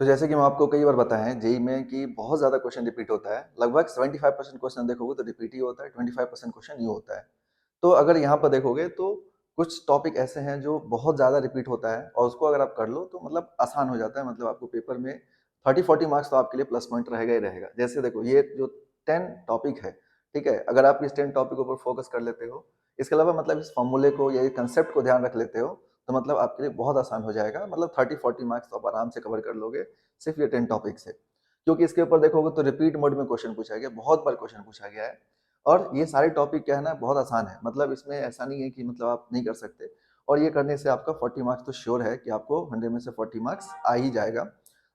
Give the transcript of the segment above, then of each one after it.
तो जैसे कि मैं आपको कई बार बताया है जेईई में कि बहुत ज़्यादा क्वेश्चन रिपीट होता है। लगभग 75% क्वेश्चन देखोगे तो रिपीट ही होता है, 25% क्वेश्चन न्यू होता है। तो अगर यहाँ पर देखोगे तो कुछ टॉपिक ऐसे हैं जो बहुत ज़्यादा रिपीट होता है और उसको अगर आप कर लो तो मतलब आसान हो जाता है। मतलब आपको पेपर में 30-40 मार्क्स तो आपके लिए प्लस पॉइंट रहेगा ही रहेगा। जैसे देखो ये जो 10 टॉपिक है, ठीक है? अगर आप इस 10 टॉपिक के ऊपर फोकस कर लेते हो, इसके अलावा मतलब इस फॉर्मूले को या ये कंसेप्ट को ध्यान रख लेते हो, तो मतलब आपके लिए बहुत आसान हो जाएगा। मतलब 30-40 मार्क्स तो आप आराम से कवर कर लोगे सिर्फ ये 10 टॉपिक से। क्योंकि इसके ऊपर देखोगे तो रिपीट मोड में क्वेश्चन पूछा गया, बहुत बार क्वेश्चन पूछा गया है और ये सारे टॉपिक क्या है ना बहुत आसान है। मतलब इसमें ऐसा नहीं है कि मतलब आप नहीं कर सकते और ये करने से आपका 40 मार्क्स तो श्योर है कि आपको 100 में से 40 मार्क्स आ ही जाएगा,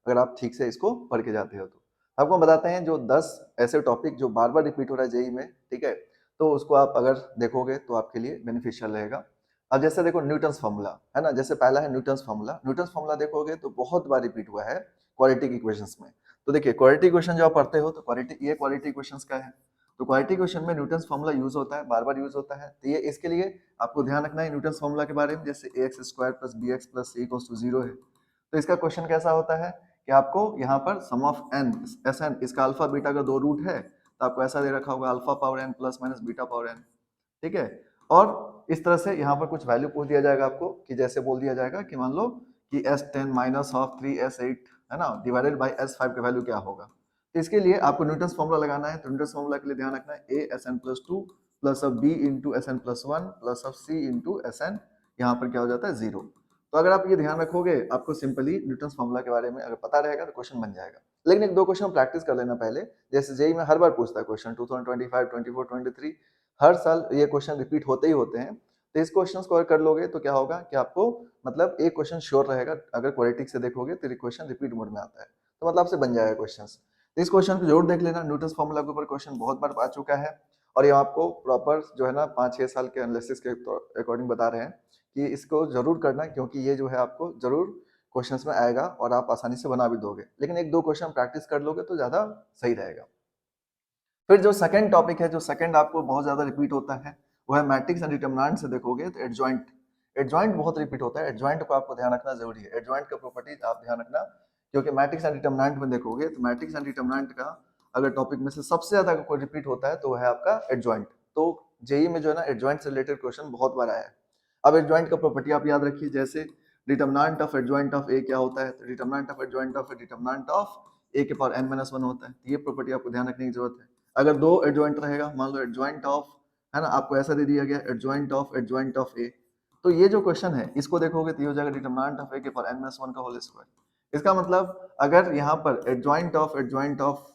अगर आप ठीक से इसको पढ़ के जाते हो तो। आपको बताते हैं जो 10 ऐसे टॉपिक जो बार-बार रिपीट हो रहा है जेईई में, ठीक है? तो उसको आप अगर देखोगे तो आपके लिए बेनिफिशियल रहेगा। अब जैसे देखो न्यूटन्स फॉर्मूला, है ना? जैसे पहला है न्यूटन्स फॉर्मूला। न्यूटन्स फॉर्मूला देखोगे तो बहुत बार रिपीट हुआ है क्वाड्रेटिक इक्वेशंस में। तो देखिए क्वाड्रेटिक इक्वेशन जो आप पढ़ते हो तो क्वाड्रेटिक इक्वेशंस का है। तो क्वाड्रेटिक इक्वेशन में न्यूटन्स फॉर्मूला यूज होता है, बार-बार यूज होता है। तो ये इसके लिए आपको ध्यान रखना है न्यूटन्स फॉर्मूला के बारे में। जैसे ax square plus bx plus c equals to 0 है। तो इसका क्वेश्चन कैसा होता है कि आपको यहाँ पर सम ऑफ n एस एन, इसका अल्फा बीटा का दो रूट है तो आपको ऐसा दे रखा होगा alpha power n plus minus beta power n, ठीक है? और इस तरह से यहाँ पर कुछ वैल्यू पूछ दिया जाएगा आपको कि जैसे बोल दिया जाएगा कि मान लो कि S10 माइनस ऑफ 3S8 है ना डिवाइडेड बाय S5 का वैल्यू क्या होगा। तो इसके लिए आपको न्यूटन्स फॉर्मूला लगाना है। तो न्यूटन्स फॉर्मूला के लिए ध्यान रखना है a Sn plus 2 plus of b into Sn plus 1 plus of c into Sn, यहाँ पर क्या हो जाता है 0। तो अगर आप ये ध्यान रखोगे आपको सिंपली न्यूटन्स फॉर्मूला के बारे में अगर पता रहेगा तो क्वेश्चन बन जाएगा। लेकिन एक दो क्वेश्चन प्रैक्टिस कर लेना पहले। जैसे जेईई में हर बार पूछता है क्वेश्चन 2025, 24, 23 हर साल ये क्वेश्चन रिपीट होते ही होते हैं। तो इस क्वेश्चन को अगर कर लोगे तो क्या होगा कि आपको मतलब एक क्वेश्चन श्योर रहेगा। अगर क्वाड्रेटिक से देखोगे तो क्वेश्चन रिपीट मोड में आता है तो मतलब आपसे बन जाएगा क्वेश्चन। तो इस क्वेश्चन को जरूर देख लेना। न्यूटन्स फॉर्मूला के ऊपर क्वेश्चन बहुत बार आ चुका है और ये आपको प्रॉपर जो है ना 5-6 साल के एनालिसिस के अकॉर्डिंग बता रहे हैं कि इसको जरूर करना, क्योंकि ये जो है आपको जरूर क्वेश्चंस में आएगा और आप आसानी से बना भी दोगे। लेकिन एक दो क्वेश्चन प्रैक्टिस कर लोगे तो ज्यादा सही रहेगा। फिर जो सेकंड टॉपिक है, जो सेकंड आपको बहुत ज्यादा रिपीट होता है, वो है मैट्रिक्स एंड डिटरमिनेंट से देखोगे तो एडजॉइंट। एडजॉइंट बहुत रिपीट होता है। एडजॉइंट को आपको ध्यान रखना जरूरी है। एडजॉइंट का प्रॉपर्टीज आप ध्यान रखना, क्योंकि मैट्रिक्स एंड डिटरमिनेंट में देखोगे तो मैट्रिक्स एंड डिटरमिनेंट का अगर टॉपिक में से सबसे ज्यादा कोई रिपीट होता है तो वो है आपका एडजॉइंट। तो जेईई में जो है ना एडजॉइंट से रिलेटेड क्वेश्चन बहुत बार आया है। अब एडजॉइंट का प्रॉपर्टी आप याद रखिए। जैसे determinant of adjoint of A क्या होता है, तो determinant of adjoint of determinant of A के पावर n माइनस 1 होता है। तो ये प्रॉपर्टी आपको ध्यान रखने की जरूरत है। अगर दो एडजॉइंट रहेगा, मान लो एडजॉइंट ऑफ, है ना, आपको ऐसा दे दिया गया एडजॉइंट ऑफ ए, तो ये जो क्वेश्चन है इसको देखोगे तो ये हो जाएगा डिटरमिनेंट ऑफ ए के पावर n माइनस 1 का होल स्क्वायर। इसका मतलब अगर यहाँ पर एडजॉइंट ऑफ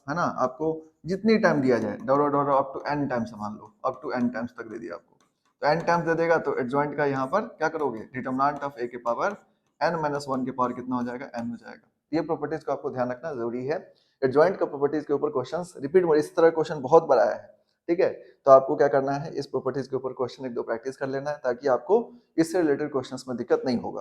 है ना, आपको जितनी टाइम दिया जाए डोरो डोरो अप टू n टाइम्स, मान लो अप टू n टाइम्स तक दे दिया आपको, तो n टाइम्स दे देगा तो एडजॉइंट का यहाँ पर क्या करोगे, डिटरमिनेंट ऑफ ए के पावर n माइनस 1 के पावर कितना हो जाएगा, n हो जाएगा। ये प्रॉपर्टीज को आपको ध्यान रखना जरूरी है। एडजॉइंट का प्रॉपर्टीज के ऊपर क्वेश्चंस रिपीट में इस तरह क्वेश्चन बहुत बार आया है, ठीक है? तो आपको क्या करना है, इस प्रॉपर्टीज के ऊपर क्वेश्चन एक दो प्रैक्टिस कर लेना है ताकि आपको इससे रिलेटेड क्वेश्चंस में दिक्कत नहीं होगा।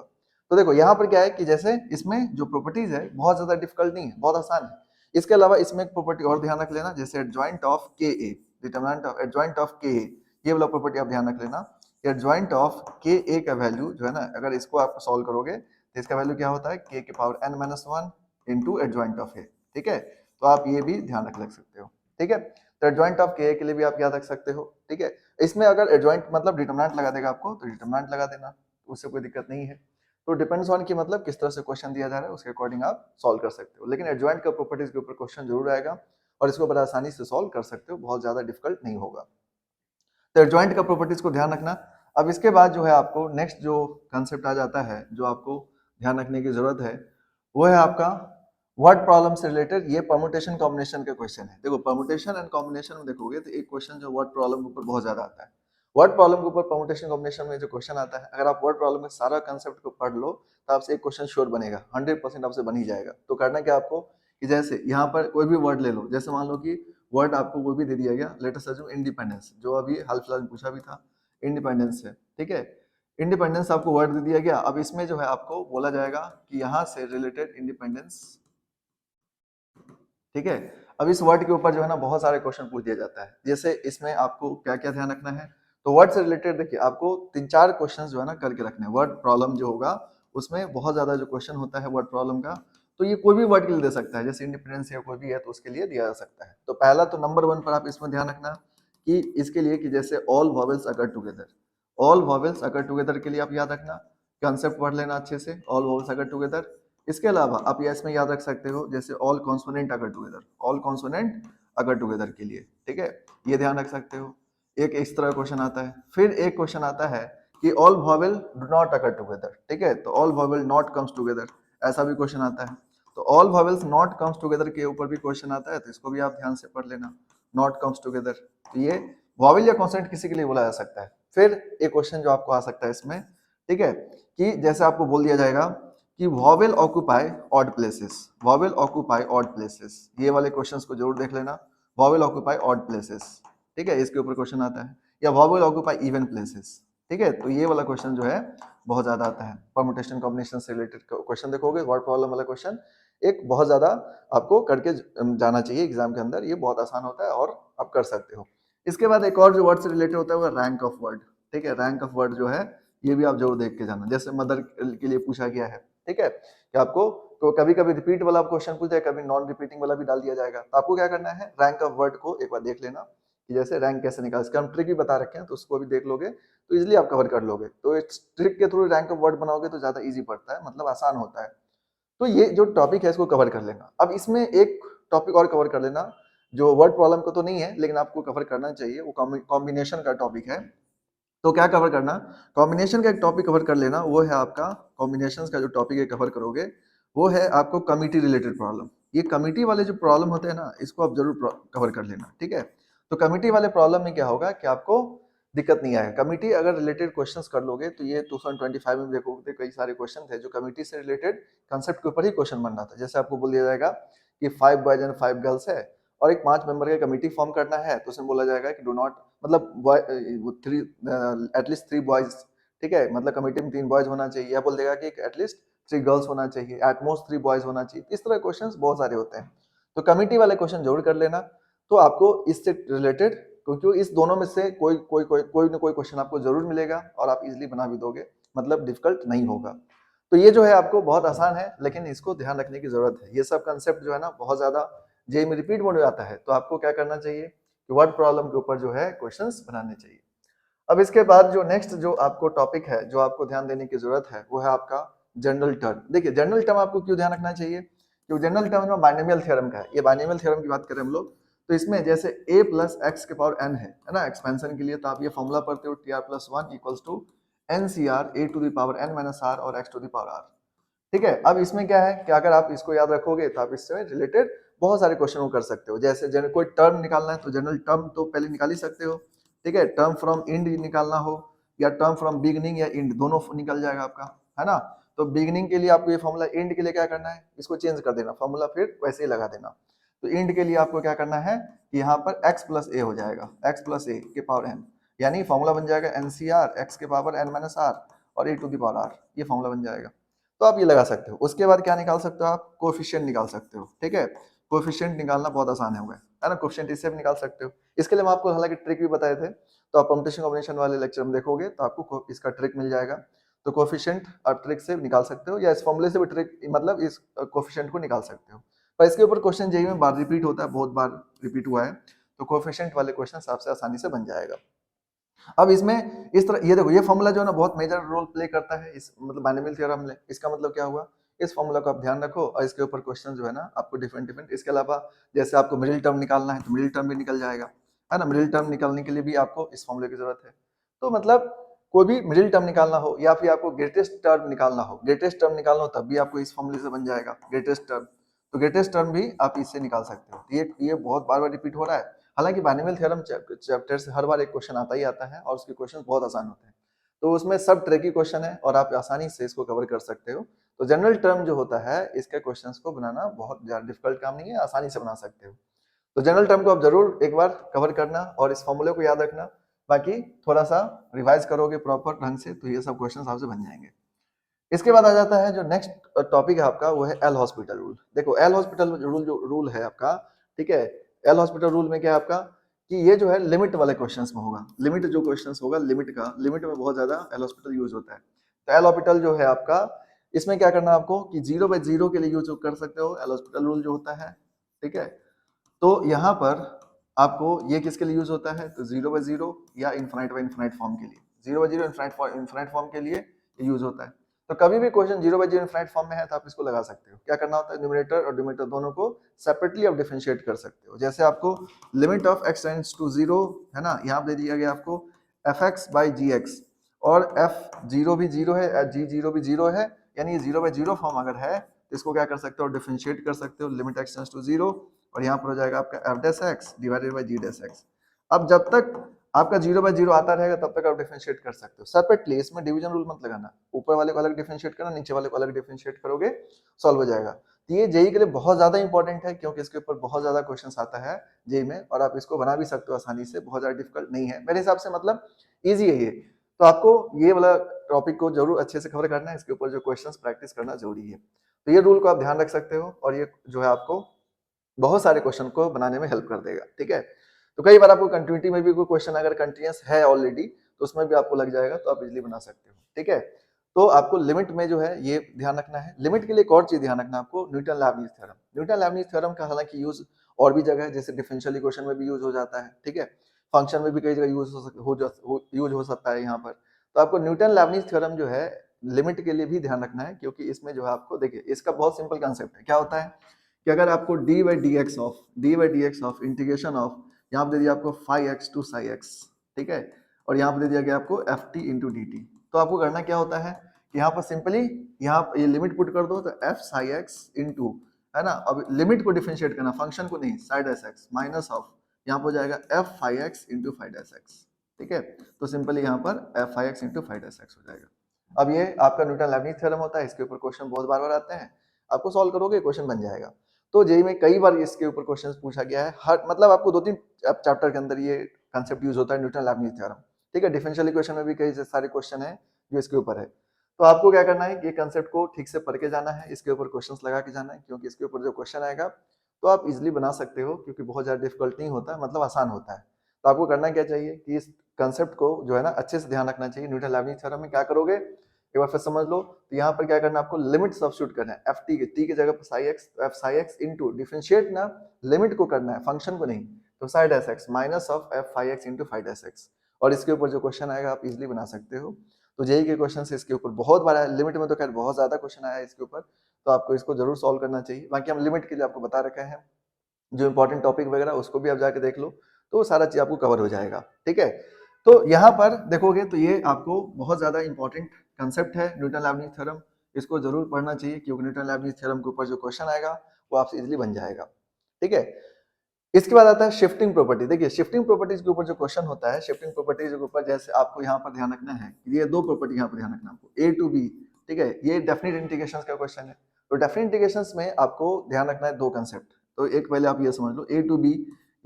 तो देखो यहाँ पर क्या है कि जैसे इसमें जो प्रॉपर्टीज है बहुत ज्यादा डिफिकल्ट नहीं है, बहुत आसान है। इसके अलावा इसमें एक प्रॉपर्टी और ध्यान रख लेना, जैसे एडजॉइंट ऑफ के ए, डिटरमिनेंट ऑफ एडजॉइंट ऑफ के ए, ये वाला प्रॉपर्टी आप ध्यान रख लेना। एडजॉइंट ऑफ के ए का वैल्यू जो है ना, अगर इसको आप सॉल्व करोगे तो इसका वैल्यू क्या होता है, के के power n minus 1 into adjoint of A, ठीक है? तो आप ये भी ध्यान रख सकते हो, ठीक है? तो एडजॉइंट ऑफ के के लिए भी आप याद रख सकते हो, ठीक है? इसमें अगर एडजॉइंट मतलब डिटरमिनेंट लगा देगा आपको तो डिटरमिनेंट लगा देना, उससे कोई दिक्कत नहीं है। तो डिपेंड्स ऑन कि मतलब किस तरह से क्वेश्चन दिया जा रहा है उसके अकॉर्डिंग आप सॉल्व कर सकते हो। लेकिन एडजॉइंट का प्रॉपर्टीज के ऊपर क्वेश्चन जरूर आएगा और इसको बड़ा आसानी से सॉल्व कर सकते हो, बहुत ज्यादा डिफिकल्ट नहीं होगा। तो एडजॉइंट का प्रॉपर्टीज को ध्यान रखना। अब इसके बाद जो है आपको नेक्स्ट जो कंसेप्ट आ जाता है जो आपको ध्यान रखने की जरूरत है, वो है आपका वर्ड प्रॉब्लम से रिलेटेड। ये परमुटेशन कॉम्बिनेशन का क्वेश्चन है। देखो परमुटेशन एंड कॉम्बिनेशन में देखोगे तो एक क्वेश्चन जो वर्ड प्रॉब्लम के ऊपर बहुत ज्यादा आता है। वर्ड प्रॉब्लम के ऊपर परमुटेशन कॉम्बिनेशन में जो क्वेश्चन आता है, अगर आप वर्ड प्रॉब्लम में सारा कंसेप्ट को पढ़ लो तो आपसे एक क्वेश्चन श्योर बनेगा, 100% आपसे बन ही जाएगा। तो करना क्या आपको कि जैसे यहाँ पर कोई भी वर्ड ले लो, जैसे मान लो कि वर्ड आपको वो भी दे दिया गया, लेट अस अज्यूम इंडिपेंडेंस, जो अभी हाल फिलहाल में पूछा भी था, इंडिपेंडेंस है, ठीक है? इंडिपेंडेंस आपको वर्ड दे दिया गया। अब इसमें जो है आपको बोला जाएगा कि यहाँ से रिलेटेड इंडिपेंडेंस, ठीक है? अब इस वर्ड के ऊपर जो है ना बहुत सारे क्वेश्चन पूछ दिया जाता है। जैसे इसमें आपको क्या क्या ध्यान रखना है, तो वर्ड से रिलेटेड देखिए आपको 3-4 क्वेश्चन जो है ना करके रखने हैं। वर्ड प्रॉब्लम जो होगा उसमें बहुत ज्यादा जो क्वेश्चन होता है वर्ड प्रॉब्लम का, तो ये कोई भी वर्ड के लिए दे सकता है, जैसे इंडिपेंडेंस या कोई भी है तो उसके लिए दिया जा सकता है। तो पहला तो नंबर 1 पर आप इसमें ध्यान रखना कि इसके लिए कि जैसे ऑल वॉवेल्स अकर टुगेदर, ऑल वॉवेल्स अकर टुगेदर के लिए आप याद रखना, कंसेप्ट पढ़ लेना अच्छे से, ऑल वॉवेल्स अकर टुगेदर। इसके अलावा आप ये इसमें याद रख सकते हो जैसे ऑल कॉन्सोनेंट अकर टुगेदर, ऑल कॉन्सोनेंट अकर टुगेदर के लिए, ठीक है, ये ध्यान रख सकते हो। एक इस तरह क्वेश्चन आता है। फिर एक क्वेश्चन आता है कि all vowel do not occur together, ठीक है, तो all vowel not comes together, ऐसा भी क्वेश्चन आता है। तो all vowels not comes together के ऊपर भी क्वेश्चन आता है, तो इसको भी आप ध्यान से पढ़ लेना, नॉट कम्स टुगेदर। तो ये वॉवेल या कॉन्सोनेंट किसी के लिए बोला जा सकता है। फिर एक क्वेश्चन जो आपको आ सकता है इसमें, ठीक है, कि जैसे आपको बोल दिया जाएगा कि vowel occupy odd places, vowel occupy odd places, ये वाले क्वेश्चंस को जरूर देख लेना, वॉवेल ऑक्यूपाई ऑड प्लेसेस, ठीक है, इसके ऊपर क्वेश्चन आता है। या वॉवेल ऑक्यूपाई इवन प्लेसेस, ठीक है, तो ये वाला क्वेश्चन जो है बहुत ज्यादा आता है। परमुटेशन कॉम्बिनेशन से रिलेटेड क्वेश्चन देखोगे, वर्ड प्रॉब्लम वाला क्वेश्चन एक बहुत ज्यादा आपको करके जाना चाहिए एग्जाम के अंदर, ये बहुत आसान होता है और आप कर सकते हो। इसके बाद एक और जो वर्ड से रिलेटेड होता है वो रैंक ऑफ वर्ड, ठीक है, रैंक ऑफ वर्ड जो है ये भी आप जरूर देख के जाना। जैसे मदर के लिए पूछा गया है, ठीक है, कि आपको तो कभी कभी रिपीट वाला क्वेश्चन पूछ जाए, कभी नॉन रिपीटिंग वाला भी डाल दिया जाएगा, तो आपको क्या करना है, रैंक ऑफ वर्ड को एक बार देख लेना कि जैसे रैंक कैसे निकाल, इसका हम ट्रिक भी बता रखे हैं, तो उसको भी देख लोगे तो इजिली आप कवर कर लोगे। तो इस ट्रिक के थ्रू रैंक ऑफ वर्ड बनाओगे तो ज्यादा इजी पड़ता है, मतलब आसान होता है। तो ये जो टॉपिक है इसको कवर कर लेना। अब इसमें एक टॉपिक और कवर कर लेना जो वर्ड प्रॉब्लम को तो नहीं है लेकिन आपको कवर करना चाहिए, वो कॉम्बिनेशन का टॉपिक है। तो क्या कवर करना, कॉम्बिनेशन का एक टॉपिक कवर कर लेना, वो है आपका कॉम्बिनेशंस का जो टॉपिक है कवर करोगे वो है आपको कमिटी रिलेटेड प्रॉब्लम। ये कमिटी वाले जो प्रॉब्लम होते हैं ना इसको आप जरूर कवर कर लेना, ठीक है। तो कमिटी वाले प्रॉब्लम में क्या होगा कि आपको दिक्कत नहीं आएगा। कमिटी अगर रिलेटेड क्वेश्चंस कर लोगे तो ये 2025 में देखोगे कई सारे क्वेश्चन थे जो कमिटी से रिलेटेड कंसेप्ट के ऊपर ही क्वेश्चन बन रहा था। जैसे आपको बोल दिया जाएगा कि 5 बॉयज एंड 5 गर्ल्स है और एक 5 मेंबर का कमिटी फॉर्म करना है, तो उसमें बोला जाएगा कि डू नॉट, मतलब थ्री एटलीस्ट 3 बॉयज, ठीक है, मतलब कमिटी में 3 बॉयज होना चाहिए, या बोल देगा कि एटलीस्ट 3 गर्ल्स होना चाहिए, एटमोस्ट 3 बॉयज होना चाहिए। इस तरह क्वेश्चंस बहुत सारे होते हैं, तो कमिटी वाले क्वेश्चन जरूर कर लेना। तो आपको इससे रिलेटेड, क्योंकि इस दोनों में से कोई ना कोई क्वेश्चन आपको जरूर मिलेगा और आप इजीली बना भी दोगे, मतलब डिफिकल्ट नहीं होगा। तो ये जो है आपको बहुत आसान है, लेकिन इसको ध्यान रखने की जरूरत है। ये सब कंसेप्ट जो है ना बहुत ज्यादा जेई में रिपीट मोड में आता है, तो आपको क्या करना चाहिए कि वर्ड प्रॉब्लम के ऊपर जो है क्वेश्चंस बनाने चाहिए। अब इसके बाद जो नेक्स्ट जो आपको टॉपिक है जो आपको ध्यान देने की जरूरत है वो है आपका जनरल टर्म। देखिए जनरल टर्म आपको क्यों ध्यान रखना चाहिए, क्योंकि जनरल टर्म में बाइनोमियल थ्योरम का है। ये बाइनोमियल थ्योरम की बात करें हम लोग, तो इसमें जैसे a प्लस एक्स के पावर n है ना एक्सपेंशन के लिए, तो आप ये फॉर्मूला पढ़ते हो T R plus one equals to N C R A to the power n minus R और x to the power r, ठीक है। अब इसमें क्या है कि अगर आप इसको याद रखोगे तो आप इससे रिलेटेड बहुत सारे क्वेश्चन कर सकते हो। जैसे कोई टर्म निकालना है तो जनरल टर्म तो पहले निकाल ही सकते हो, ठीक है। टर्म फ्रॉम इंड निकालना हो या टर्म फ्रॉम बिगनिंग या इंड, दोनों निकल जाएगा आपका, है ना। तो बिगनिंग के लिए आपको ये फॉर्मूला, इंड के लिए क्या करना है, इसको चेंज कर देना फॉर्मूला, फिर वैसे ही लगा देना। तो इंड के लिए आपको क्या करना है कि यहाँ पर x प्लस ए हो जाएगा, x प्लस ए के पावर n, यानी फॉर्मूला बन जाएगा एनसीआर x के पावर n माइनस आर और ए टू द पावर r, ये फॉर्मूला बन जाएगा। तो आप ये लगा सकते हो। उसके बाद क्या निकाल सकते हो आप, कोफिशिएंट निकाल सकते हो, ठीक है। कोफिशिएंट निकालना बहुत आसान है ना, कोफिशिएंट इससे भी निकाल सकते हो। इसके लिए मैं आपको हालांकि ट्रिक भी बताए थे, तो आप परम्यूटेशन कॉम्बिनेशन वाले लेक्चर में देखोगे तो आपको इसका ट्रिक मिल जाएगा। तो कोफिशिएंट आप ट्रिक से निकाल सकते हो या इस फॉर्मूले से भी ट्रिक, मतलब इस कोफिशिएंट को निकाल सकते हो। पर इसके ऊपर क्वेश्चन जेईई में बार रिपीट होता है, बहुत बार रिपीट हुआ है, तो कोफिशिएंट वाले क्वेश्चन आपसे आसानी से बन जाएगा। अब इसमें इस तरह ये देखो, ये फॉर्मूला जो है ना बहुत मेजर रोल प्ले करता है इस मतलब बाइनोमियल थ्योरम में। इसका मतलब क्या हुआ, इस फॉर्मूला को आप ध्यान रखो और इसके ऊपर क्वेश्चन जो है ना आपको डिफरेंट डिफरेंट, इसके अलावा जैसे आपको मिडिल टर्म निकालना है तो मिडिल टर्म भी निकल जाएगा, है ना। मिडिल टर्म निकालने के लिए भी आपको इस फॉर्मूले की जरूरत है। तो मतलब कोई भी मिडिल टर्म निकालना हो या फिर आपको ग्रेटेस्ट टर्म निकालना हो, ग्रेटेस्ट टर्म निकालना हो तब भी आपको इस फॉर्मूले से बन जाएगा ग्रेटेस्ट टर्म। तो ग्रेटेस्ट टर्म भी आप इससे निकाल सकते हो। ये बहुत बार बार रिपीट हो रहा है, हालांकि बाइनोमियल थ्योरम चैप्टर से हर बार एक क्वेश्चन आता ही आता है और उसके क्वेश्चन बहुत आसान होते हैं। तो उसमें सब तरह की क्वेश्चन है और आप आसानी से इसको कवर कर सकते हो। तो जनरल टर्म जो होता है इसके क्वेश्चंस को बनाना बहुत ज्यादा डिफिकल्ट काम नहीं है, आसानी से बना सकते हो। तो जनरल टर्म को आप जरूर एक बार कवर करना और इस फॉर्मूले को याद रखना। बाकी थोड़ा सा रिवाइज करोगे प्रॉपर ढंग से तो ये सब क्वेश्चन आपसे बन जाएंगे। इसके बाद आ जाता है जो नेक्स्ट टॉपिक है आपका, वो है एल हॉस्पिटल रूल। देखो एल हॉस्पिटल रूल जो रूल है आपका, ठीक है, एल हॉस्पिटल रूल में क्या है आपका कि ये जो है लिमिट वाले क्वेश्चंस में होगा। लिमिट जो क्वेश्चंस होगा लिमिट का, लिमिट में बहुत ज्यादा एल हॉस्पिटल यूज होता है। तो एल हॉस्पिटल जो है आपका इसमें क्या करना है आपको कि 0/0 के लिए यूज कर सकते हो एल हॉस्पिटल रूल जो होता है, ठीक है। तो यहाँ पर आपको ये किसके लिए यूज होता है, तो 0/0 या इन्फिनाइट बाय इन्फिनाइट फॉर्म के लिए, 0/0 इन्फिनाइट फॉर्म के लिए यूज होता है। तो कभी भी क्वेश्चन 0/0 इन्फिनाइट फॉर्म में है तो आप इसको लगा सकते हो। क्या करना होता है, न्यूमरेटर और डिनोमिनेटर दोनों को सेपरेटली आप डिफरेंशिएट कर सकते हो। जैसे आपको limit of x tends to 0 है ना, यहाँ पे दे दिया गया आपको fx/gx, और f0 भी 0 है, g0 भी 0 है, यानी 0/0 फॉर्म अगर है तो इसको क्या कर सकते हो, डिफरेंशिएट कर सकते हो, लिमिट x टेंड्स टू 0, और यहाँ पर हो जाएगा आपका f' डिवाइडेड बाई g'। अब जब तक आपका 0/0 आता रहेगा तब तक आप डिफरेंशिएट कर सकते हो सेपरेटली, इसमें डिवीजन रूल मत लगाना, ऊपर वाले को अलग डिफरेंशिएट करना, नीचे वाले को अलग डिफरेंशिएट करोगे, सॉल्व हो जाएगा। तो ये जेई के लिए बहुत ज्यादा इंपॉर्टेंट है, क्योंकि इसके ऊपर बहुत ज्यादा क्वेश्चंस आता है जेई में, और आप इसको बना भी सकते हो आसानी से, बहुत ज्यादा डिफिकल्ट नहीं है मेरे हिसाब से, मतलब ईजी है ये। तो आपको ये वाला टॉपिक को जरूर अच्छे से कवर करना है, इसके ऊपर जो क्वेश्चंस प्रैक्टिस करना जरूरी है। तो ये रूल को आप ध्यान रख सकते हो, और ये जो है आपको बहुत सारे क्वेश्चन को बनाने में हेल्प कर देगा, ठीक है। तो कई बार आपको कंटिन्यूटी में भी कोई क्वेश्चन अगर कंटिन्यूअस है ऑलरेडी तो उसमें भी आपको लग जाएगा, तो आप इजीली बना सकते हो, ठीक है। तो आपको लिमिट में जो है ये ध्यान रखना है। लिमिट के लिए एक और चीज ध्यान रखना आपको, न्यूटन लैबनीज थ्योरम। न्यूटन लैबनीज थ्योरम का हालांकि यूज और भी जगह है, जैसे डिफरेंशियल इक्वेशन में भी यूज हो जाता है, ठीक है। फंक्शन में भी कई जगह यूज हो सकता है यहाँ पर। तो आपको न्यूटन लैबनीज थ्योरम जो है लिमिट के लिए भी ध्यान रखना है, क्योंकि इसमें जो है आपको देखिए इसका बहुत सिंपल कंसेप्ट है। क्या होता है कि अगर आपको D by D X of integration of, यहाँ पे दे दिया आपको phi X to psi X, ठीक है, और यहाँ पे दे दिया गया आपको F T into D T. तो आपको करना क्या होता है कि यहाँ पर सिंपली यहाँ ये लिमिट पुट कर दो, तो एफ साई एक्स इंटू, है ना, अब लिमिट को डिफरेंशिएट करना, फंक्शन को नहीं, side S X minus of, यहाँ पर हो जाएगा F phi X into five S X, ठीक है। तो सिंपली यहाँ पर F phi X into five S X हो जाएगा। अब ये आपका न्यूटन लैबनीज थ्योरम होता है, इसके ऊपर क्वेश्चन बहुत बार बार आते हैं, आपको सॉल्व करोगे क्वेश्चन बन जाएगा। तो जेई में कई बार इसके ऊपर क्वेश्चंस पूछा गया है, हर मतलब आपको 2-3 चैप्टर के अंदर ये कांसेप्ट यूज होता है न्यूटन लैबनीज थ्योरम, ठीक है। डिफरेंशियल इक्वेशन में भी कई सारे क्वेश्चन है जो इसके ऊपर है। तो आपको क्या करना है, ये कांसेप्ट को ठीक से पढ़ के जाना है, इसके ऊपर क्वेश्चंस लगा के जाना है, क्योंकि इसके ऊपर जो क्वेश्चन आएगा तो आप इजीली बना सकते हो, क्योंकि बहुत ज्यादा डिफिकल्ट नहीं होता है, मतलब आसान होता है। तो आपको करना क्या चाहिए कि इस कंसेप्ट को जो है ना अच्छे से ध्यान रखना चाहिए। न्यूटन लैबनीज थ्योरम में क्या करोगे, एक बार फिर समझ लो। तो यहाँ पर क्या करना है आपको, लिमिट सब्स्टिट्यूट करना है, एफ टी के टी की जगह पर साई एक्स, तो F psi X into differentiate ना लिमिट को करना है, फंक्शन को नहीं, तो side S X minus of F phi X into five S X. और इसके ऊपर जो क्वेश्चन आएगा आप इजीली बना सकते हो। तो जेई के क्वेश्चन से इसके ऊपर बहुत बार आया, लिमिट में तो खैर बहुत ज्यादा क्वेश्चन आया है इसके ऊपर, तो आपको इसको जरूर सॉल्व करना चाहिए। बाकी हम लिमिट के लिए आपको बता रखे हैं, जो इंपॉर्टेंट टॉपिक वगैरह उसको भी आप जाके देख लो, तो सारा चीज आपको कवर हो जाएगा, ठीक है। तो यहाँ पर देखोगे तो ये आपको बहुत ज्यादा इंपॉर्टेंट कंसेप्ट है न्यूटन लैबनीज थ्योरम, इसको जरूर पढ़ना चाहिए, क्योंकि न्यूटन लैबनीज थ्योरम के ऊपर जो क्वेश्चन आएगा वो आपसे इजीली बन जाएगा, ठीक है। इसके बाद आता है शिफ्टिंग प्रॉपर्टी। देखिए शिफ्टिंग प्रॉपर्टीज के ऊपर जो क्वेश्चन होता है, शिफ्टिंग प्रॉपर्टीज के ऊपर जैसे आपको यहाँ पर ध्यान रखना है, ये दो प्रॉपर्टी यहाँ पर ध्यान रखना आपको, ए टू बी, ठीक है, ये डेफिनेट इंटीग्रेशन का क्वेश्चन है। तो डेफिनेट इंटीग्रेशन में आपको ध्यान रखना है दो कंसेप्ट। तो एक पहले आप ये समझ लो, ए टू बी,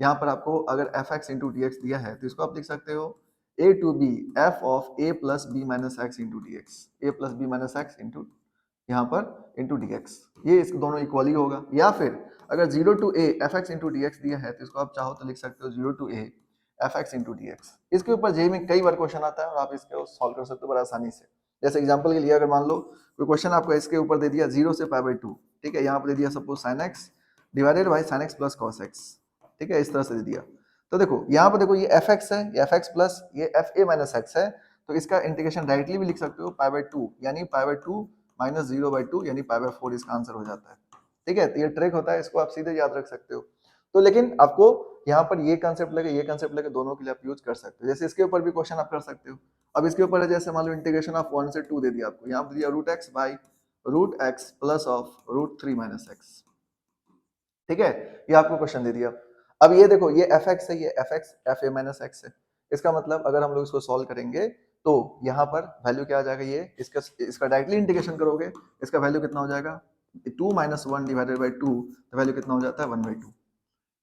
यहाँ पर आपको अगर F X into D X दिया है तो इसको आप लिख सकते हो A to B F of A plus B minus X into D X, A plus B minus X into यहाँ पर इंटू डी एक्स, ये इसको दोनों इक्वली होगा। या फिर अगर zero to A F X into D X दिया है तो इसको आप चाहो तो लिख सकते हो zero to A F X into D X. इसके ऊपर जेई में कई बार क्वेश्चन आता है और आप इसको सॉल्व कर सकते हो बड़ा आसानी से। जैसे एग्जांपल के लिए अगर मान लो कोई क्वेश्चन आपको इसके ऊपर दे दिया 0 से पाई बाई 2, ठीक है, यहाँ पर दे दिया suppose sine x divided by sine x plus cos x, ठीक है, इस तरह से दे दिया। तो देखो यहाँ पर देखो ये एफ एक्स है, ये एफ एक्स प्लस ये एफ ए माइनस एक्स है, तो इसका इंटीग्रेशन डायरेक्टली भी लिख सकते हो पाई बाई 2, यानी पाई बाई 2 माइनस 0/2, यानी पाई बाई 4 इसका आंसर हो जाता है, ठीक है। तो ये ट्रिक होता है, इसको आप सीधे याद रख सकते हो। तो लेकिन आपको यहाँ पर ये कंसेप्ट लगे, ये कंसेप्ट लगे, दोनों के लिए आप यूज कर सकते हो। जैसे इसके ऊपर भी क्वेश्चन आप कर सकते हो। अब इसके ऊपर है जैसे मान लो इंटीग्रेशन ऑफ 1 से 2 दे दिया आपको, यहाँ पर दिया root X by root X plus of root 3 minus X, ठीक है, ये आपको क्वेश्चन दे दिया। अब ये देखो ये एफ एक्स है, ये F x F A minus x है, इसका मतलब अगर हम लोग इसको सॉल्व करेंगे तो यहाँ पर वैल्यू क्या आ जाएगा, ये इसका डायरेक्टली इंटीग्रेशन करोगे, इसका वैल्यू कितना हो जाएगा 2 माइनस 1 डिवाइडेड बाई 2, तो वैल्यू कितना हो जाता है 1/2।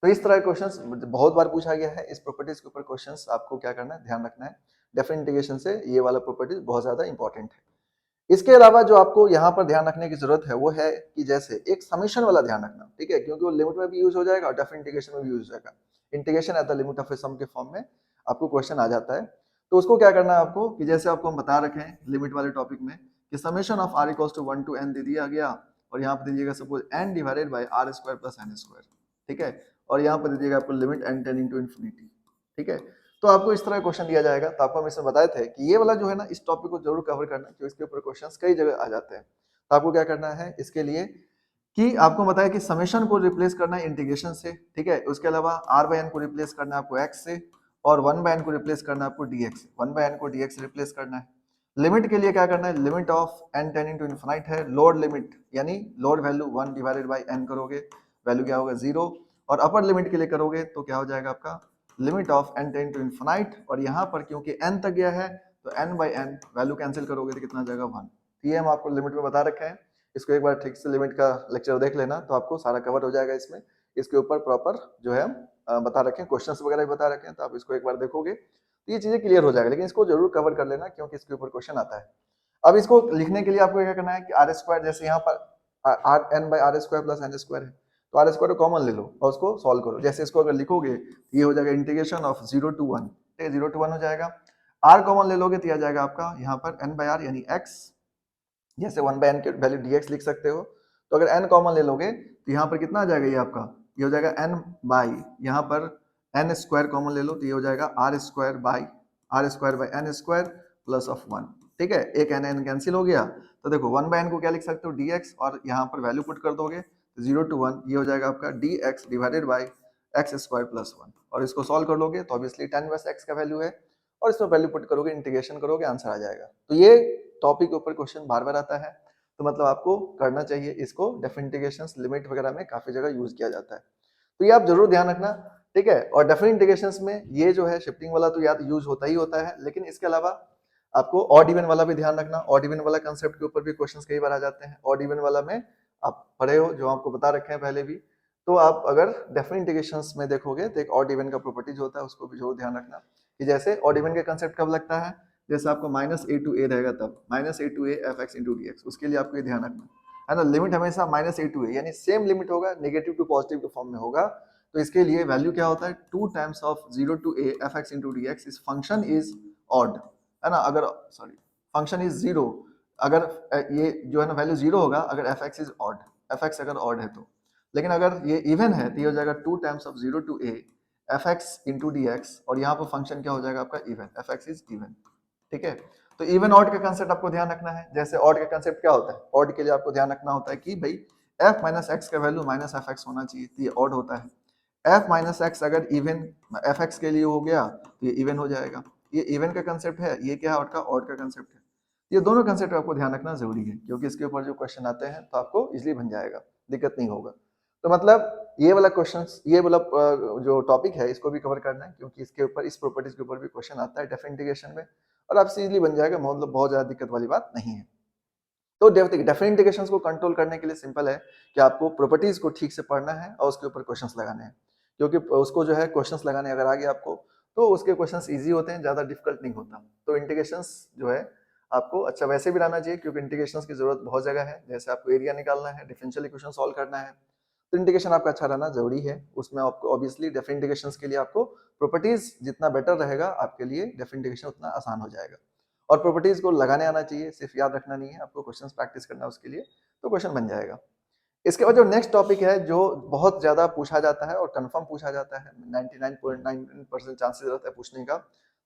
तो इस तरह के क्वेश्चंस बहुत बार पूछा गया है। इस प्रॉपर्टीज के ऊपर क्वेश्चंस आपको क्या करना है, ध्यान रखना है। डेफिनेट इंटीग्रेशन से ये वाला प्रॉपर्टीज बहुत ज्यादा इंपॉर्टेंट है। इसके अलावा जो आपको यहाँ पर ध्यान रखने की जरूरत है वो है कि जैसे एक समेशन वाला ध्यान रखना, ठीक है, क्योंकि वो लिमिट में भी यूज हो जाएगा और डेफिनेट इंटीग्रेशन में भी यूज हो जाएगा। Integration at the limit of a sum के फॉर्म में आपको क्वेश्चन आ जाता है। तो उसको क्या करना है आपको कि जैसे आपको हम बता रखे हैं लिमिट वाले टॉपिक में कि summation of r equals to 1 to n दे दिया गया, और यहाँ पर दीजिएगा suppose n divided by r square plus n square, ठीक है, और यहाँ पर दीजिएगा आपको limit n tending to infinity, ठीक है। तो आपको इस तरह क्वेश्चन दिया जाएगा, तो आपको हम इसमें बताए थे कि ये वाला जो है ना, इस टॉपिक को जरूर कवर करना, क्योंकि इसके ऊपर क्वेश्चंस कई जगह आ जाते हैं। तो आपको क्या करना है इसके लिए कि आपको बताया कि समेशन को रिप्लेस करना है इंटीग्रेशन से, ठीक है, उसके अलावा r बाय n को रिप्लेस करना है आपको x से, और 1 बाय n को रिप्लेस करना है आपको dx से, 1 बाय n को dx से रिप्लेस करना है। लिमिट के लिए क्या करना है, limit of n tending to infinite है, लोअर लिमिट यानी lower value 1 divided by n करोगे, वैल्यू क्या होगा 0, और अपर लिमिट के लिए करोगे तो क्या हो जाएगा आपका limit of n tending to infinite, और यहाँ पर क्योंकि n तक गया है तो n by n value cancel करोगे तो कितना आ जाएगा 1। ये हम आपको लिमिट में बता रखे हैं, इसको एक बार ठीक से लिमिट का लेक्चर देख लेना तो आपको सारा कवर हो जाएगा इसमें। इसके ऊपर प्रॉपर जो है बता रखे हैं, क्वेश्चंस वगैरह भी बता रखे हैं, तो आप इसको एक बार देखोगे तो ये चीजें क्लियर हो जाएगा, लेकिन इसको जरूर कवर कर लेना क्योंकि इसके ऊपर क्वेश्चन आता है। अब इसको लिखने के लिए आपको क्या करना है कि आर स्क्वायर, जैसे यहाँ पर R N by R square plus N square है, तो आर स्क्वायर को कॉमन ले लो और उसको सॉल्व करो। जैसे इसको अगर लिखोगे तो ये हो जाएगा इंटीग्रेशन ऑफ 0 टू 1, ठीक है, 0 टू 1 हो जाएगा। आर कॉमन ले लोगे तो यह आ जाएगा आपका यहाँ पर एन बाई आर यानी एक्स, जैसे 1 बाय एन के वैल्यू dx लिख सकते हो। तो अगर n कॉमन ले लोगे तो यहाँ पर कितना आ जाएगा, ये आपका ये हो जाएगा n बाई, यहाँ पर n स्क्वायर कॉमन ले लो तो ये हो जाएगा R square by N square plus of 1, ठीक है, एक n n कैंसिल हो गया। तो देखो 1 बाय n को क्या लिख सकते हो dx, और यहाँ पर वैल्यू पुट कर दोगे तो 0 टू 1 ये हो जाएगा आपका dx divided by x square plus 1, और इसको सॉल्व कर लोगे तो ऑब्वियसली tan इनवर्स x का वैल्यू है, और इसमें वैल्यू पुट करोगे, इंटीग्रेशन करोगे, आंसर आ जाएगा। तो ये टॉपिक के ऊपर क्वेश्चन बार बार आता है, तो मतलब आपको करना चाहिए इसको, डेफिनेट इंटीग्रेशंस लिमिट वगैरह में काफी जगह यूज किया जाता है, तो ये आप जरूर ध्यान रखना, ठीक है। और डेफिनेट इंटीग्रेशंस में ये जो है शिफ्टिंग वाला तो याद यूज होता ही होता है, लेकिन इसके अलावा आपको ऑड इवन वाला भी ध्यान रखना। ऑड इवन वाला कंसेप्ट के ऊपर भी क्वेश्चंस कई बार आ जाते हैं। ऑड इवन वाला में आप पढ़े हो, जो आपको बता रखे हैं पहले भी, तो आप अगर डेफिनेट इंटीग्रेशंस में देखोगे तो एक ऑड इवन का प्रॉपर्टीज होता है, उसको भी जरूर ध्यान रखना कि जैसे ऑड इवन का कंसेप्ट कब लगता है, जैसे आपको माइनस ए टू ए रहेगा तब minus A to A F X into D X, उसके लिए आपको ये ध्यान रखना है ना। लिमिट हमेशा माइनस ए टू ए यानी सेम लिमिट होगा, नेगेटिव टू पॉजिटिव के फॉर्म में होगा, तो इसके लिए वैल्यू क्या होता है 2 times of 0 to A F X into D X, इस फंक्शन इज ऑड, है ना। अगर सॉरी फंक्शन इज जीरो, अगर ये जो है ना वैल्यू जीरो होगा अगर F X is odd, F x अगर ऑड है तो, लेकिन अगर ये इवन है तो ये हो जाएगा 2 times of 0 to A F X into D X, और यहाँ पर फंक्शन क्या हो जाएगा आपका even, F X is even, ठीक है। तो इवन ऑड का कंसेप्ट आपको ध्यान रखना है। जैसे ऑड का कंसेप्ट क्या होता है, ऑड के लिए आपको ध्यान रखना होता है कि भाई f माइनस एक्स का वैल्यू माइनस एफ एक्स होना चाहिए, तो ये ऑड होता है। f माइनस एक्स अगर इवन एफ एक्स के लिए हो गया तो ये इवन हो जाएगा, ये इवन का कंसेप्ट है, ये क्या है ऑड का कंसेप्ट है। ये दोनों कंसेप्ट आपको ध्यान रखना जरूरी है, क्योंकि इसके ऊपर जो क्वेश्चन आते हैं तो आपको इजिली बन जाएगा, दिक्कत नहीं होगा। तो मतलब ये वाला क्वेश्चन, ये वाला जो टॉपिक है इसको भी कवर करना है, क्योंकि इसके ऊपर इस प्रॉपर्टीज के ऊपर भी क्वेश्चन आता है डेफिनेट इंटीग्रेशन में, और आपसे इजीली बन जाएगा, मतलब बहुत ज्यादा दिक्कत वाली बात नहीं है। तो डेफिनेट इंटीग्रेशंस को कंट्रोल करने के लिए सिंपल है कि आपको प्रॉपर्टीज को ठीक से पढ़ना है और उसके ऊपर क्वेश्चंस लगाने हैं, क्योंकि उसको जो है क्वेश्चंस लगाने अगर आ गया आपको तो उसके क्वेश्चंस इजी होते हैं, ज्यादा डिफिकल्ट नहीं होता। तो इंटीग्रेशंस जो है आपको अच्छा वैसे भी रहना चाहिए, क्योंकि इंटीग्रेशंस की जरूरत बहुत जगह है। जैसे आपको एरिया निकालना है, डिफरेंशियल इक्वेशन सॉल्व करना है, तो इंटीग्रेशन आपका अच्छा रहना जरूरी है। उसमें आपको ऑब्वियसली डेफिनेट इंटीग्रेशंस के लिए आपको प्रॉपर्टीज जितना बेटर रहेगा आपके लिए डेफिनेट इंटीग्रेशन उतना आसान हो जाएगा, और प्रॉपर्टीज को लगाने आना चाहिए, सिर्फ याद रखना नहीं है, आपको क्वेश्चंस प्रैक्टिस करना है उसके लिए, तो क्वेश्चन बन जाएगा। इसके बाद जो नेक्स्ट टॉपिक है जो बहुत ज्यादा पूछा जाता है और कंफर्म पूछा जाता है, 99.99% चांसेस रहता है पूछने का,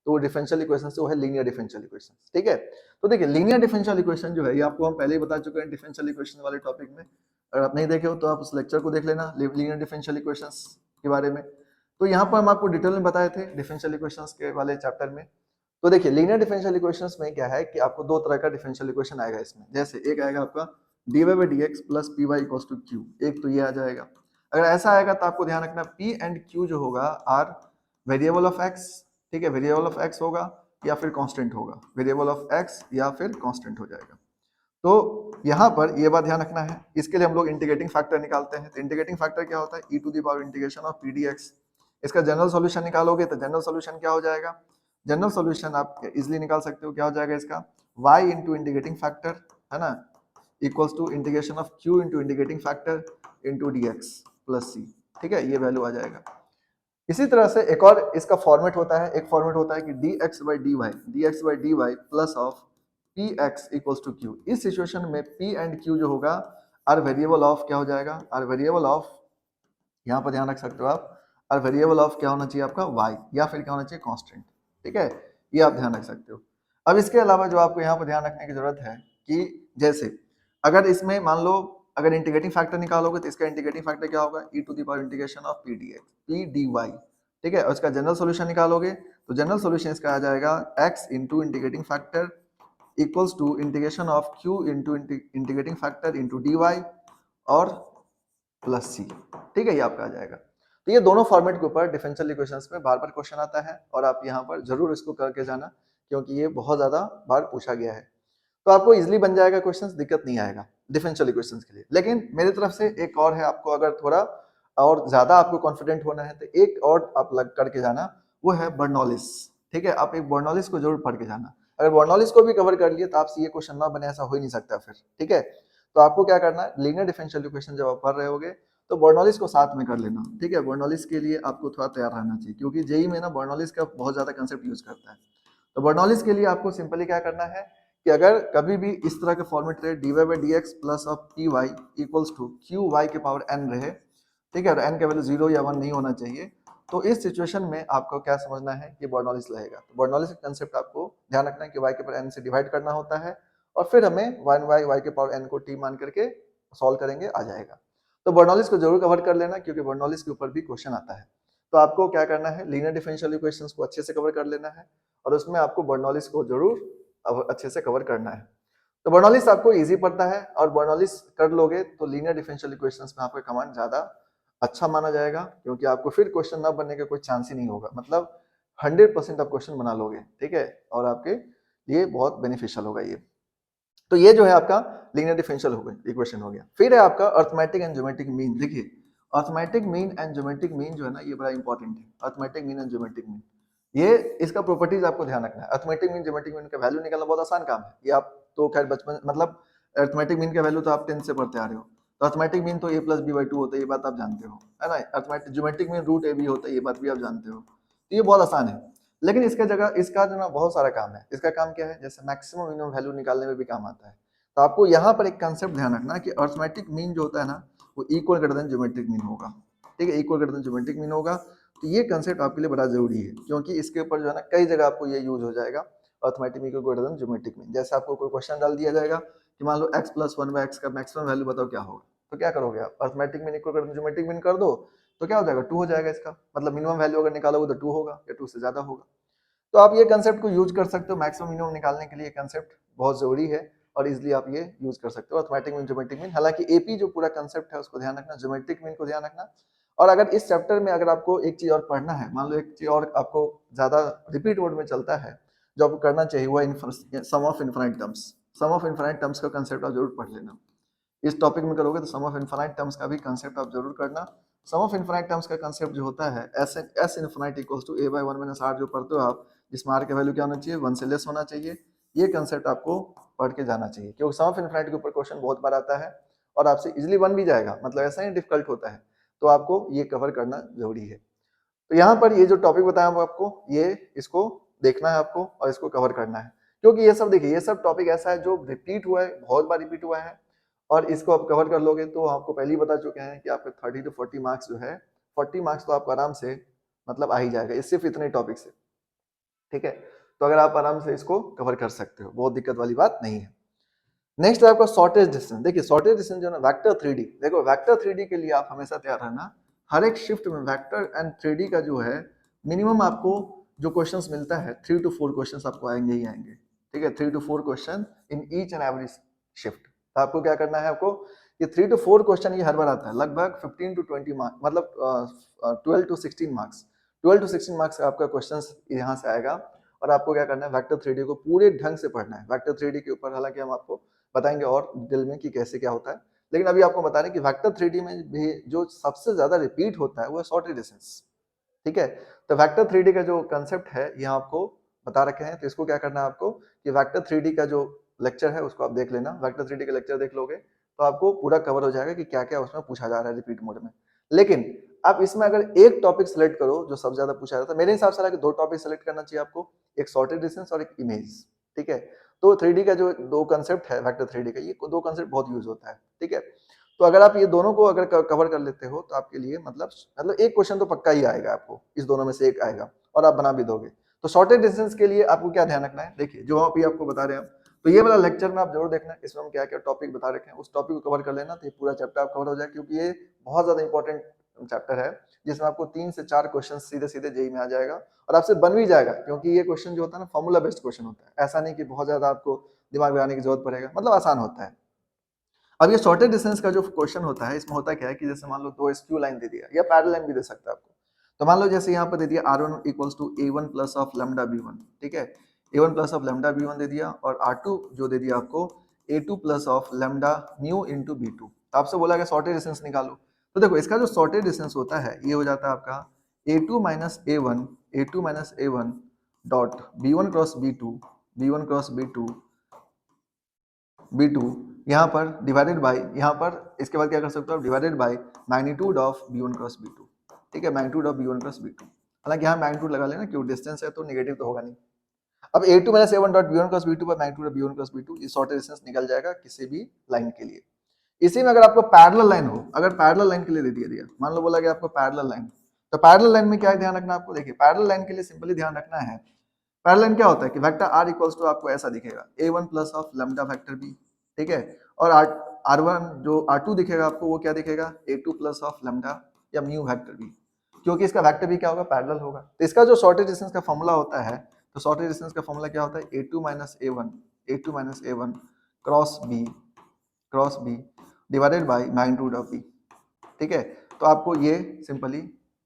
तो डिफरेंशियल इक्वेशन से वो है लीनियर डिफरेंशियल इक्वेशन, ठीक है। तो देखिए लीनियर डिफरेंशियल इक्वेशन जो है ये आपको हम पहले ही बता चुके हैं डिफरेंशियल इक्वेशन वाले टॉपिक में, अगर आप नहीं देखे हो तो आप उस लेक्चर को देख लेना लीनियर डिफरेंशियल इक्वेशंस के बारे में। तो यहाँ पर हम आपको डिटेल में बताए थे डिफरेंशियल इक्वेशंस के वाले चैप्टर में। तो देखिए लीनियर डिफरेंशियल इक्वेशंस में क्या है कि आपको दो तरह का डिफरेंशियल इक्वेशन आएगा इसमें। जैसे एक आएगा आपका dy by dx plus P Y equals to Q, एक तो ये आ जाएगा। अगर ऐसा आएगा तो आपको ध्यान रखना p एंड q जो होगा आर वेरिएबल ऑफ x, ठीक है, वेरिएबल ऑफ x होगा या फिर कांस्टेंट होगा, वेरिएबल ऑफ x या फिर कांस्टेंट हो जाएगा। तो यहाँ पर ये बात ध्यान रखना है। इसके लिए हम लोग इंटीग्रेटिंग फैक्टर निकालते हैं। तो इंटीग्रेटिंग फैक्टर क्या होता है, e to the power integration of P D X. इसका जनरल सॉल्यूशन निकालोगे तो जनरल सॉल्यूशन क्या हो जाएगा, जनरल सॉल्यूशन आप इजिली निकाल सकते हो, क्या हो जाएगा इसका y इंटू इंटीग्रेटिंग फैक्टर, है ना, equals to integration of q into integrating factor into D X plus C, ठीक है, ये वैल्यू आ जाएगा। इसी तरह से एक और इसका फॉर्मेट होता है, एक फॉर्मेट होता है कि dx by dy plus of P X equals to Q, इस सिचुएशन में पी एंड क्यू जो होगा आर वेरिएबल ऑफ क्या हो जाएगा, आर वेरिएबल ऑफ, यहाँ पर ध्यान रख सकते हो आप, आर वेरिएबल ऑफ क्या होना चाहिए आपका वाई, या फिर क्या होना चाहिए कांस्टेंट। ठीक है, ये आप ध्यान रख सकते हो। अब इसके अलावा जो आपको यहाँ पर ध्यान रखने की जरूरत है कि जैसे अगर इसमें मान लो अगर इंटीग्रेटिंग फैक्टर निकालोगे तो इसका इंटीग्रेटिंग फैक्टर क्या होगा, E to the power integration of P D X P D Y. ठीक है, और इसका जनरल सॉल्यूशन निकालोगे तो जनरल सॉल्यूशन इसका आ जाएगा x into integrating factor equals to integration of q into integrating factor into D Y और प्लस सी। ठीक है, ये आपका आ जाएगा। तो ये दोनों फॉर्मेट के ऊपर डिफरेंशियल इक्वेशंस में बार बार क्वेश्चन आता है और आप यहाँ पर जरूर इसको करके जाना, क्योंकि ये बहुत ज्यादा बार पूछा गया है। तो आपको इजीली बन जाएगा क्वेश्चंस, दिक्कत नहीं आएगा डिफरेंशियल इक्वेशंस के लिए। लेकिन मेरी तरफ से एक और है, आपको अगर थोड़ा और ज्यादा आपको कॉन्फिडेंट होना है तो एक और आप लग करके जाना, वो है बर्नौलिस। ठीक है, आप एक बर्नौलिस को जरूर पढ़ के जाना। अगर बर्नौलिस को भी कवर कर लिए तो आपसे ये क्वेश्चन ना बने, ऐसा हो ही नहीं सकता फिर। ठीक है, तो आपको क्या करना है, लीनियर डिफरेंशियल इक्वेशन जब आप पढ़ रहे होगे तो बर्नौलिस को साथ में कर लेना। ठीक है, बर्नौलिस के लिए आपको थोड़ा तैयार रहना चाहिए, क्योंकि जेई में ना बर्नौलिस का बहुत ज्यादा कंसेप्ट यूज करता है। तो बर्नौलिस के लिए आपको सिंपली क्या करना है कि अगर कभी भी इस तरह के फॉर्मेट रहे dy by D X plus of P Y equals to Q Y के पावर n रहे, ठीक है, और n का वैल्यू 0 या 1 नहीं होना चाहिए, तो इस सिचुएशन में आपको क्या समझना है कि बर्नौलिस लगेगा। तो बर्नौलिस का कंसेप्ट आपको ध्यान रखना है कि y के पावर n से डिवाइड करना होता है और फिर हमें 1 बाई y के पावर n को t मान करके सॉल्व करेंगे, आ जाएगा। तो बर्नौलिस को जरूर कवर कर लेना, क्योंकि बर्नौलिस के ऊपर भी क्वेश्चन आता है। तो आपको क्या करना है, लीनियर डिफरेंशियल इक्वेशंस को अच्छे से कवर कर लेना है और उसमें आपको बर्नौलिस को जरूर अच्छे से कवर करना है। तो बर्नौलिस आपको इजी पड़ता है और बर्नौलिस कर लोगे तो लीनियर डिफरेंशियल इक्वेशंस में आपका कमांड ज्यादा अच्छा माना जाएगा, क्योंकि आपको फिर क्वेश्चन ना बनने का कोई चांस ही नहीं होगा। मतलब 100% आप क्वेश्चन बना लोगे। ठीक है, और आपके लिए बहुत बेनिफिशियल होगा ये। तो ये जो है आपका लीनियर डिफरेंशियल हो गया, इक्वेशन हो गया। फिर है आपका अर्थमेटिक एंड ज्योमेट्रिक मीन। देखिए, arithmetic mean and geometric mean जो है ना, ये बड़ा इंपॉर्टेंट है। Arithmetic mean and geometric mean, ये इसका प्रॉपर्टीज आपको ध्यान रखना है। अर्थमेटिक मीन ज्योमेट्रिक मीन का वैल्यू निकालना बहुत आसान काम है। ये आप तो खैर बचपन, मतलब अर्थमेटिक मीन का वैल्यू तो आप 10th से पढ़ते आ रहे हो। तो अर्थमेटिक मीन तो a प्लस बी बाई 2 होता है, ये बात आप जानते हो, है ना। Arithmetic geometric mean root A B होता है, ये बात भी आप जानते हो। तो ये बहुत आसान है। लेकिन इसका जगह इसका जो ना बहुत सारा काम है। इसका काम क्या है, जैसे मैक्सिमम मिनिमम वैल्यू निकालने में भी काम आता है। तो आपको यहाँ पर एक कंसेप्ट ध्यान रखना कि अर्थमेटिक मीन जो होता है ना, वो equal greater than geometric mean होगा। ठीक है, equal greater than geometric mean होगा। तो ये कंसेप्ट आपके लिए बड़ा जरूरी है, क्योंकि इसके ऊपर जो है ना कई जगह आपको ये यूज हो जाएगा। Arithmetic mean equal greater than geometric mean, जैसे आपको कोई क्वेश्चन डाल दिया जाएगा कि मान लो x प्लस 1 बाई एक्स का मैक्सिमम वैल्यू बताओ क्या होगा, तो क्या करोगे आप, arithmetic mean equal greater than geometric mean कर दो, तो क्या हो जाएगा, 2 हो जाएगा इसका मतलब। मिनिमम वैल्यू अगर निकालोगे तो 2 होगा या 2 से ज्यादा होगा। तो आप ये कंसेप्ट को यूज कर सकते हो मैक्सिमम मिनिमम निकालने के लिए। कंसेप्ट बहुत जरूरी है और इजिली आप ये यूज कर सकते हो, अर्थमेटिक मीन ज्योमेट्रिक मीन। हालांकि एपी जो पूरा कंसेप्ट है उसको ध्यान रखना, ज्योमेट्रिक मीन को ध्यान रखना। और अगर इस चैप्टर में अगर आपको एक चीज और पढ़ना है, मान लो एक चीज और आपको ज्यादा रिपीट मोड में चलता है, जो आपको करना चाहिए वो sum of infinite terms. Sum of infinite terms का कंसेप्ट आप जरूर पढ़ लेना। इस टॉपिक में करोगे तो सम ऑफ इनफाइनाइट टर्म्स का भी कंसेप्ट आप जरूर करना। सम ऑफ इनफाइनाइट टर्म्स का कंसेप्ट जो होता है S infinite equals to a by 1 minus r, जो पढ़ते हो आप, जिसमें r का वैल्यू क्या होना चाहिए, 1 से लेस होना चाहिए। ये कंसेप्ट आपको पढ़ के जाना चाहिए, क्योंकि सम ऑफ इनफाइनाइट के ऊपर क्वेश्चन बहुत बार आता है और आपसे इजीली बन भी जाएगा, मतलब ऐसा ही डिफिकल्ट होता है। तो आपको ये कवर करना जरूरी है। तो यहाँ पर ये जो टॉपिक बताया वो आपको, ये इसको देखना है आपको और इसको कवर करना है, क्योंकि ये सब देखिए, ये सब टॉपिक ऐसा है जो रिपीट हुआ है, बहुत बार रिपीट हुआ है। और इसको आप कवर कर लोगे तो आपको पहले ही बता चुके हैं कि आपके 30 to 40 मार्क्स जो है, 40 मार्क्स तो आपको आराम से मतलब आ ही जाएगा, ये सिर्फ इतने टॉपिक से। ठीक है, तो अगर आप आराम से इसको कवर कर सकते हो, बहुत दिक्कत वाली बात नहीं है। नेक्स्ट है आपका शॉर्टेज डिस्टेंस। देखिए शॉर्टेज डिस्टेंस जो है ना, वेक्टर 3D, देखो वेक्टर 3D के लिए आप हमेशा तैयार रहना। हर एक शिफ्ट में वेक्टर एंड 3D का जो है मिनिमम आपको जो क्वेश्चंस मिलता है, 3 to 4 क्वेश्चंस आपको आएंगे ही आएंगे। ठीक है, 3 to 4 question in each and every shift. तो आपको क्या करना है, आपको ये 3 to 4 क्वेश्चन ये हर बार आता है, लगभग 15 to 20 मार्क्स, मतलब 12 to 16 मार्क्स। 12 to 16 मार्क्स आपका क्वेश्चन यहाँ से आएगा और आपको क्या करना है, वेक्टर 3D को पूरे ढंग से पढ़ना है। वेक्टर 3D के ऊपर हालांकि हम आपको बताएंगे और डिटेल में कि कैसे क्या होता है, लेकिन अभी आपको बता रहे हैं कि वेक्टर 3D में भी जो सबसे ज्यादा रिपीट होता है वो है शॉर्टेज डिस्टेंस। ठीक है, तो वेक्टर 3D का जो कंसेप्ट है यहाँ आपको बता रखे हैं। तो इसको क्या करना है आपको कि वेक्टर 3D का जो लेक्चर है उसको आप देख लेना। वेक्टर 3D का लेक्चर देख लोगे तो आपको पूरा कवर हो जाएगा कि क्या क्या उसमें पूछा जा रहा है रिपीट मोड में। लेकिन आप इसमें अगर एक टॉपिक सेलेक्ट करो जो सबसे ज्यादा पूछा जाता है, मेरे हिसाब से दो टॉपिक सेलेक्ट करना चाहिए आपको, एक शॉर्टेज डिस्टेंस और एक इमेज। ठीक है, तो 3D का जो दो कंसेप्ट है वेक्टर 3D का, ये दो कंसेप्ट बहुत यूज होता है, ठीक है। तो अगर आप ये दोनों को अगर कवर कर लेते हो तो आपके लिए मतलब एक क्वेश्चन तो पक्का ही आएगा आपको, इस दोनों में से एक आएगा और आप बना भी दोगे। तो शॉर्टेज डिस्टेंस के लिए आपको क्या ध्यान रखना है, देखिए जो अभी आपको बता रहे हैं हम, तो ये वाला लेक्चर में आप जरूर देखना, इसमें हम क्या क्या टॉपिक बता रखे हैं उस टॉपिक को कवर कर लेना, तो ये पूरा चैप्टर आप कवर हो जाए, क्योंकि ये बहुत ज्यादा इंपॉर्टेंट चैप्टर है, जिसमें आपको 3 से 4 क्वेश्चन सीधे सीधे जेई में आ जाएगा और आपसे बन भी जाएगा, क्योंकि ये क्वेश्चन जो होता है ना फॉर्मूला बेस्ड क्वेश्चन होता है, ऐसा नहीं कि बहुत ज्यादा आपको दिमाग लगाने की जरूरत पड़ेगा, मतलब आसान होता है। अब ये शॉर्टेज डिस्टेंस का जो क्वेश्चन होता है, इसमें होता क्या है कि जैसे मान लो दो स्क्यू लाइन दे दिया या पैरेलल लाइन भी दे सकता है आपको, तो मान लो जैसे यहाँ पर दे दिया R1 equals to A1 plus of lambda B1, ठीक है, A1 plus of lambda B1 दे दिया, और R2 जो दे दिया आपको A2 plus of lambda mu into B2। तो आपसे बोला गया शॉर्टेज डिस्टेंस निकालो, तो देखो इसका जो शॉर्टेज डिस्टेंस होता है ये हो जाता है आपका A2 minus A1, A2 minus A1 dot B1 cross B2, B1 cross B2, B2 यहाँ पर डिवाइडेड बाय, यहाँ पर इसके बाद क्या कर सकते हो आप, divided by magnitude of B1 cross B2, ठीक है, magnitude of B1 cross B2, हालांकि यहाँ मैग्नीट्यूड लगा लेना क्यों डिस्टेंस है तो नेगेटिव तो होगा नहीं। अब A2 minus A1 dot B1 cross B2 पर magnitude of B1 cross B2, ये शॉर्टेज डिस्टेंस निकल जाएगा किसी भी लाइन के लिए। इसी में अगर आपको पैरेलल लाइन हो, अगर पैरेलल लाइन के लिए दे दिया मान लो बोला गया आपको पैरेलल लाइन, तो पैरेलल लाइन में क्या ध्यान रखना आपको, देखिए पैरेलल लाइन के लिए सिंपली ध्यान रखना है, पैरेलल लाइन क्या होता है कि वेक्टर R इक्वल्स टू आपको ऐसा दिखेगा A1 plus of lambda vector B, ठीक है, और R1 जो R2 दिखेगा आपको वो क्या दिखेगा A2 प्लस ऑफ लैम्डा या म्यू वेक्टर B, क्योंकि इसका वेक्टर भी क्या होगा पैरेलल होगा। तो इसका जो शॉर्टेज डिस्टेंस का फॉर्मूला होता है, तो शॉर्टेज डिस्टेंस का फॉर्मूला क्या होता है A2 minus A1, A2 minus A1 cross B divided by magnitude of B, ठीक है। तो आपको ये सिंपली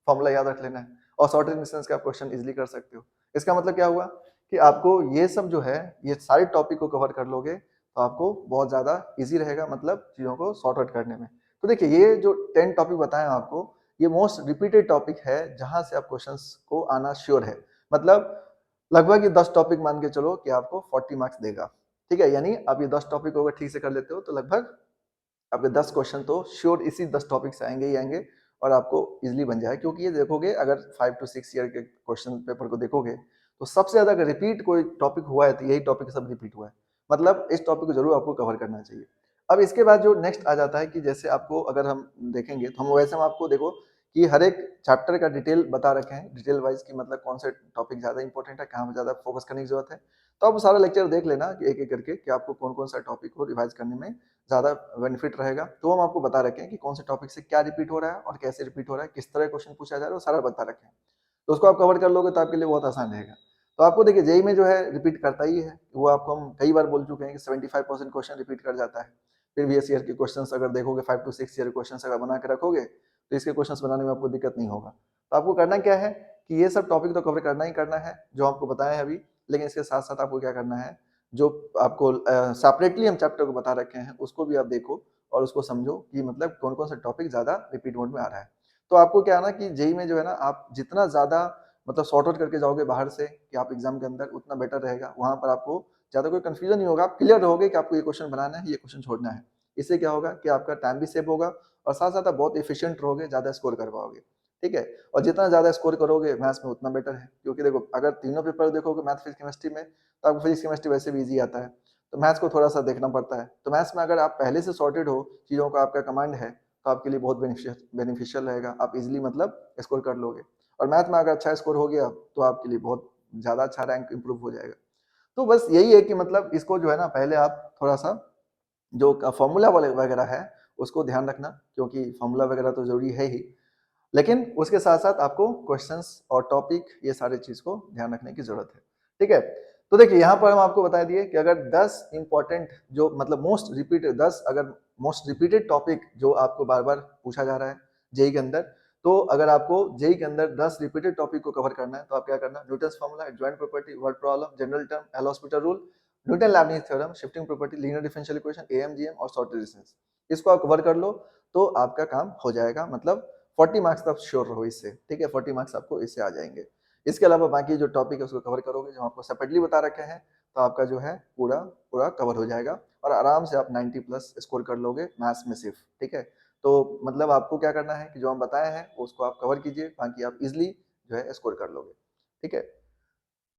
फॉर्मूला याद रख लेना है और शॉर्टेज डिस्टेंस का क्वेश्चन इजीली कर सकते हो। इसका मतलब क्या हुआ कि आपको ये सब जो है ये सारे टॉपिक को कवर कर लोगे तो आपको बहुत ज्यादा इजी रहेगा, मतलब चीजों को सॉर्ट आउट करने में। तो देखिए ये जो 10 टॉपिक बताए आपको, ये मोस्ट रिपीटेड टॉपिक है जहां से आप क्वेश्चंस को आना श्योर है, मतलब लगभग ये 10 टॉपिक मान के चलो कि आपको 40 मार्क्स देगा, ठीक है, यानी आप ये 10 टॉपिक को अगर ठीक से कर लेते हो तो लगभग आपके 10 क्वेश्चन तो श्योर इसी 10 टॉपिक से आएंगे ही आएंगे और आपको इजीली बन जाए, क्योंकि ये देखोगे अगर 5 to 6 ईयर के क्वेश्चन पेपर को देखोगे तो सबसे ज्यादा अगर रिपीट कोई टॉपिक हुआ है तो यही टॉपिक सब रिपीट हुआ है, मतलब इस टॉपिक को जरूर आपको कवर करना चाहिए। अब इसके बाद जो नेक्स्ट आ जाता है कि जैसे आपको अगर हम देखेंगे तो हम वैसे हम आपको देखो कि हर एक चैप्टर का डिटेल बता रखे हैं, डिटेल वाइज की मतलब कौन से टॉपिक ज्यादा इंपॉर्टेंट है, कहाँ पर ज्यादा फोकस करने की जरूरत है। तो आप सारा लेक्चर देख लेना कि एक एक करके कि आपको कौन कौन सा टॉपिक को रिवाइज करने में ज्यादा बेनिफिट रहेगा। तो हम आपको बता रखे हैं कि कौन से टॉपिक से क्या रिपीट हो रहा है और कैसे रिपीट हो रहा है, किस तरह क्वेश्चन पूछा जा रहा है, वो सारा बता रखे हैं। तो उसको आप कवर कर लोगे तो आपके लिए बहुत आसान रहेगा। तो आपको देखिए जेई में जो है रिपीट करता ही है, वो आपको हम कई बार बोल चुके हैं कि 75% क्वेश्चन रिपीट कर जाता है। प्रीवियस ईयर के क्वेश्चंस अगर देखोगे 5 to 6 ईयर क्वेश्चंस अगर बना के रखोगे तो इसके क्वेश्चंस बनाने में आपको दिक्कत नहीं होगा। तो आपको करना क्या है कि ये सब टॉपिक तो कवर करना ही करना है जो आपको बताया है अभी, लेकिन इसके साथ साथ आपको क्या करना है, जो आपको सेपरेटली हम चैप्टर को बता रखे हैं उसको भी आप देखो और उसको समझो कि मतलब कौन कौन सा टॉपिक ज्यादा रिपीट मोड में आ रहा है। तो आपको क्या है ना कि जेई में जो है ना आप जितना ज्यादा मतलब सॉर्ट आउट करके जाओगे बाहर से कि आप एग्जाम के अंदर, उतना बेटर रहेगा। वहां पर आपको ज्यादा कोई कंफ्यूजन नहीं होगा, आप क्लियर रहोगे कि आपको ये क्वेश्चन बनाना है, ये क्वेश्चन छोड़ना है। इससे क्या होगा कि आपका टाइम भी सेव होगा और साथ साथ आप बहुत एफिशिएंट रहोगे, ज्यादा स्कोर कर पाओगे, ठीक है। और जितना ज्यादा स्कोर करोगे मैथ्स में उतना बेटर है, क्योंकि देखो अगर तीनों पेपर देखोगे मैथ फिजिक्स केमिस्ट्री में तो आपको फिजिक्स केमिस्ट्री वैसे भी इजी आता है, तो मैथ्स को थोड़ा सा देखना पड़ता है। तो मैथ्स में अगर आप पहले से सॉर्टेड हो, चीजों का आपका कमांड है, तो आपके लिए बहुत बेनिफिशियल रहेगा, आप इजिली मतलब स्कोर कर लोगे। और मैथ में अगर अच्छा स्कोर हो गया तो आपके लिए बहुत ज्यादा अच्छा रैंक इंप्रूव हो जाएगा। तो बस यही है कि मतलब इसको जो है ना पहले आप थोड़ा सा जो फॉर्मूला वगैरह है उसको ध्यान रखना, क्योंकि फॉर्मूला वगैरह तो जरूरी है ही, लेकिन उसके साथ साथ आपको क्वेश्चंस और टॉपिक ये सारे चीज को ध्यान रखने की जरूरत है, ठीक है। तो देखिए यहाँ पर हम आपको बता दिए कि अगर 10 इंपॉर्टेंट जो मतलब मोस्ट रिपीटेड 10 अगर मोस्ट रिपीटेड टॉपिक जो आपको बार बार पूछा जा रहा है जेई के अंदर, तो अगर आपको जेई के अंदर 10 रिपीटेड टॉपिक को कवर करना है तो आप क्या करना, Newton's formula, adjoint property, word problem, general term, L Hospital rule, Newton Leibniz theorem, shifting property, linear differential equation, AM GM और शॉर्टेज डिस्टेंस, इसको आप कवर कर लो तो आपका काम हो जाएगा, मतलब 40 मार्क्स आप श्योर रहो इससे, ठीक है, 40 मार्क्स आपको इससे आ जाएंगे। इसके अलावा बाकी जो टॉपिक है उसको कवर करोगे जो आपको सेपरेटली बता रखे हैं, तो आपका जो है पूरा पूरा कवर हो जाएगा और आराम से आप 90 प्लस स्कोर कर लोगे मैथ्स में सिर्फ, ठीक है। तो मतलब आपको क्या करना है कि जो हम बताए हैं उसको आप कवर कीजिए, बाकी आप इजिली जो है स्कोर कर लोगे, ठीक है।